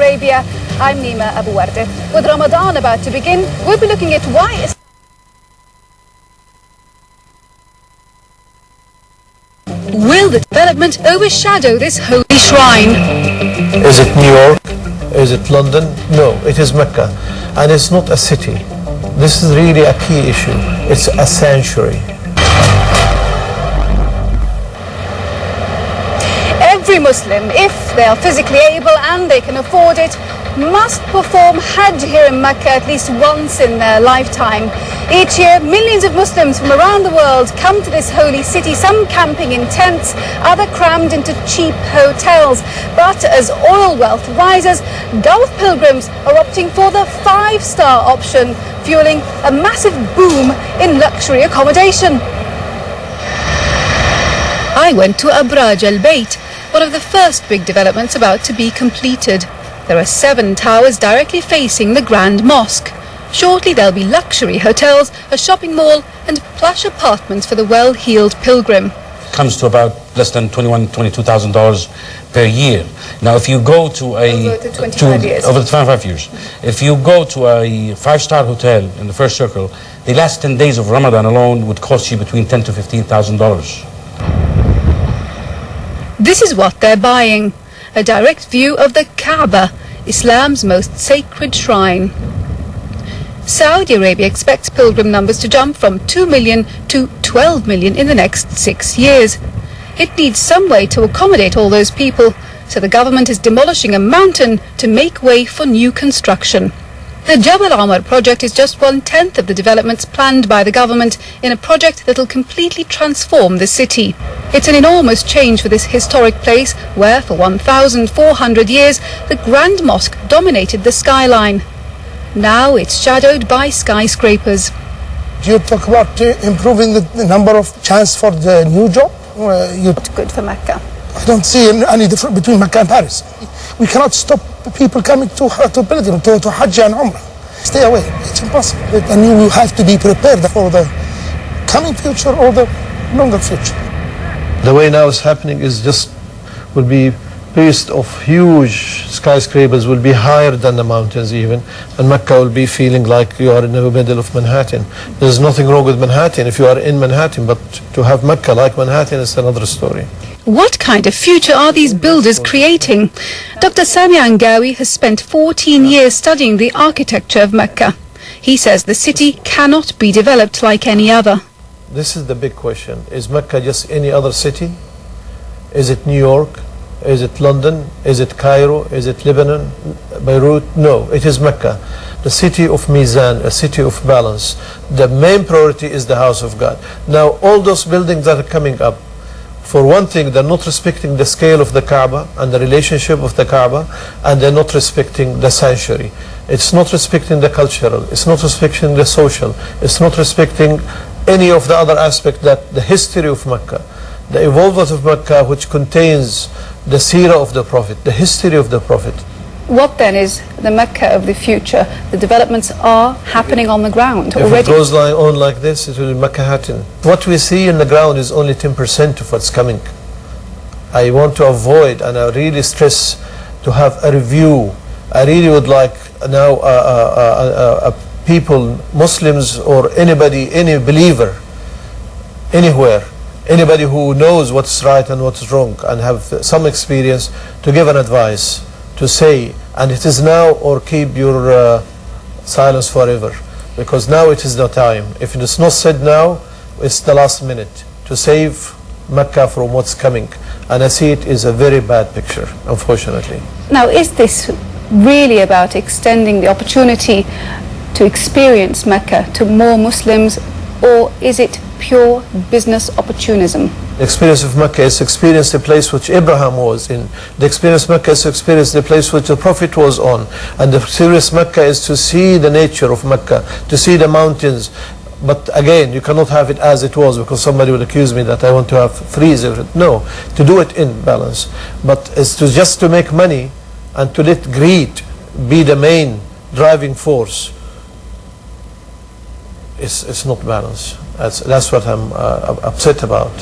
Arabia. I'm Nima Abu Warde. With Ramadan about to begin, we'll be looking at why... Will the development overshadow this holy shrine? Is it New York? Is it London? No, it is Mecca. And it's not a city. This is really a key issue. It's a sanctuary. Every Muslim, if they are physically able and they can afford it, must perform Hajj here in Mecca at least once in their lifetime. Each year, millions of Muslims from around the world come to this holy city, some camping in tents, other crammed into cheap hotels. But as oil wealth rises, Gulf pilgrims are opting for the five-star option, fueling a massive boom in luxury accommodation. I went to Abraj Al Bayt, one of the first big developments about to be completed. There are 7 towers directly facing the Grand Mosque. Shortly there'll be luxury hotels, a shopping mall and plush apartments for the well-heeled pilgrim. It comes to about less than $22,000 per year. Now if you go to over 25 years. Over 25 years. If you go to a 5-star hotel in the first circle, the last 10 days of Ramadan alone would cost you between $10,000 to $15,000. This is what they're buying. A direct view of the Kaaba, Islam's most sacred shrine. Saudi Arabia expects pilgrim numbers to jump from 2 million to 12 million in the next 6 years. It needs some way to accommodate all those people, so the government is demolishing a mountain to make way for new construction. The Jabal Amr project is just 1/10 of the developments planned by the government in a project that will completely transform the city. It's an enormous change for this historic place where for 1,400 years the Grand Mosque dominated the skyline. Now it's shadowed by skyscrapers. You talk about improving the number of chance for the new job? Good for Mecca. I don't see any difference between Mecca and Paris. We cannot stop people coming to pilgrim, to Hajj and Umrah. Stay away. It's impossible. And you have to be prepared for the coming future or the longer future. The way now it's happening is just will be based of huge skyscrapers, will be higher than the mountains even, and Mecca will be feeling like you are in the middle of Manhattan. There's nothing wrong with Manhattan if you are in Manhattan, but to have Mecca like Manhattan is another story. What kind of future are these builders creating? Dr. Sami Angawi has spent 14 years studying the architecture of Mecca. He says the city cannot be developed like any other. This is the big question. Is Mecca just any other city? Is it New York? Is it London? Is it Cairo? Is it Lebanon? Beirut? No, it is Mecca. The city of Mizan, a city of balance. The main priority is the house of God. Now all those buildings that are coming up, for one thing, they're not respecting the scale of the Kaaba and the relationship of the Kaaba, and they're not respecting the sanctuary. It's not respecting the cultural, it's not respecting the social, it's not respecting any of the other aspects that the history of Mecca, the evolvement of Mecca, which contains the seerah of the Prophet, the history of the Prophet. What then is the Mecca of the future? The developments are happening on the ground already. If it goes on like this, it will be Mecca-hatin. What we see in the ground is only 10% of what's coming. I want to avoid, and I really stress, to have a review. I really would like now people, Muslims or anybody, any believer, anywhere, anybody who knows what's right and what's wrong and have some experience, to give an advice, to say, and it is now or keep your silence forever, because now it is the time. If it is not said now, it's the last minute to save Mecca from what's coming, and I see it is a very bad picture, unfortunately. Now, is this really about extending the opportunity to experience Mecca to more Muslims, or is it pure business opportunism? The experience of Mecca is to experience the place which Abraham was in. The experience of Mecca is to experience the place which the Prophet was on. And the experience of Mecca is to see the nature of Mecca, to see the mountains. But again, you cannot have it as it was, because somebody will accuse me that I want to have freeze everything. No, to do it in balance. But it's to just to make money and to let greed be the main driving force. It's not balanced. That's what I'm upset about.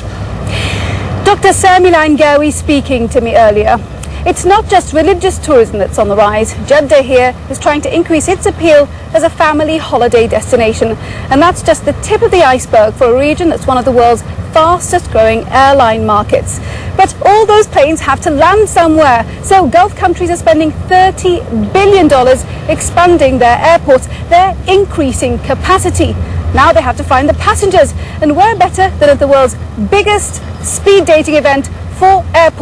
Dr. Sami Angawi speaking to me earlier. It's not just religious tourism that's on the rise. Jeddah here is trying to increase its appeal as a family holiday destination. And that's just the tip of the iceberg for a region that's one of the world's fastest growing airline markets. But all those planes have to land somewhere. So Gulf countries are spending $30 billion expanding their airports. They're increasing capacity. Now they have to find the passengers. And where better than at the world's biggest speed dating event for airports.